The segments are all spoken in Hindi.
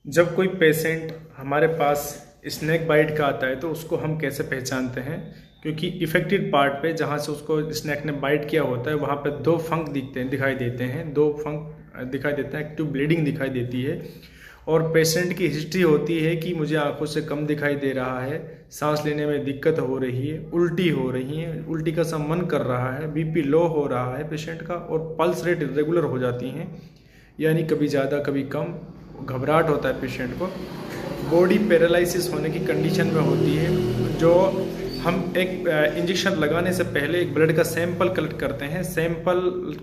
जब कोई पेशेंट हमारे पास स्नेक बाइट का आता है तो उसको हम कैसे पहचानते हैं, क्योंकि इफेक्टेड पार्ट पे जहाँ से उसको स्नेक ने बाइट किया होता है वहाँ पे दो फंक दिखाई देते हैं, दो फंक दिखाई देते हैं, एक्टिव ब्लीडिंग दिखाई देती है। और पेशेंट की हिस्ट्री होती है कि मुझे आंखों से कम दिखाई दे रहा है, सांस लेने में दिक्कत हो रही है, उल्टी हो रही है, उल्टी का सा मन कर रहा है, बीपी लो हो रहा है पेशेंट का, और पल्स रेट इरेगुलर हो जाती हैं, यानी कभी ज़्यादा कभी कम, घबराहट होता है पेशेंट को, बॉडी पैरालिसिस होने की कंडीशन में होती है। जो हम एक इंजेक्शन लगाने से पहले एक ब्लड का सैंपल कलेक्ट करते हैं, सैंपल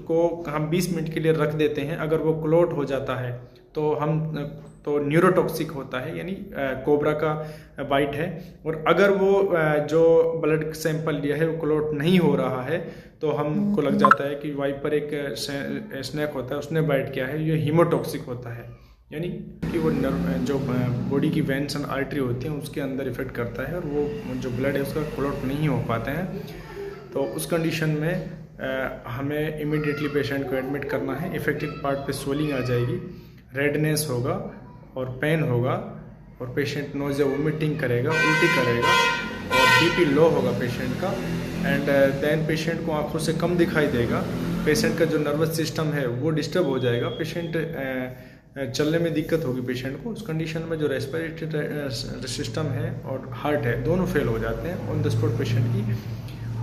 को हम 20 मिनट के लिए रख देते हैं। अगर वो क्लॉट हो जाता है तो न्यूरोटॉक्सिक होता है, यानी कोबरा का बाइट है। और अगर वो जो ब्लड सैंपल लिया है वो क्लॉट नहीं हो रहा है तो हमको लग जाता है कि वाइपर एक स्नैक होता है उसने बाइट किया है, ये हीमोटॉक्सिक होता है, यानी कि वो जो बॉडी की वेंस एंड आर्टरी होती हैं उसके अंदर इफेक्ट करता है और वो जो ब्लड है उसका क्लॉट नहीं हो पाते हैं। तो उस कंडीशन में हमें इमीडिएटली पेशेंट को एडमिट करना है। इफेक्टेड पार्ट पे स्वेलिंग आ जाएगी, रेडनेस होगा और पेन होगा, और पेशेंट नोज़िया वोमिटिंग करेगा, उल्टी करेगा, और बीपी लो होगा पेशेंट का। एंड देन पेशेंट को आंखों से कम दिखाई देगा, पेशेंट का जो नर्वस सिस्टम है वो डिस्टर्ब हो जाएगा, पेशेंट चलने में दिक्कत होगी पेशेंट को। उस कंडीशन में जो रेस्पिरेटरी सिस्टम है और हार्ट है दोनों फेल हो जाते हैं। ऑन द स्पॉट पेशेंट की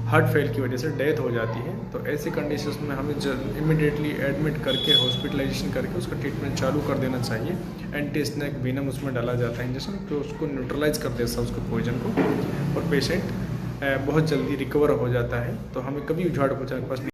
हार्ट फेल की वजह से डेथ हो जाती है। तो ऐसे कंडीशंस में हमें इमिडिएटली एडमिट करके हॉस्पिटलाइजेशन करके उसका ट्रीटमेंट चालू कर देना चाहिए। एंटी स्नेक वेनम उसमें डाला जाता है इंजेक्शन, तो उसको न्यूट्रलाइज कर देता है उसको पॉइजन को, और पेशेंट बहुत जल्दी रिकवर हो जाता है। तो हमें कभी उजाड़ पहुँचाने के पास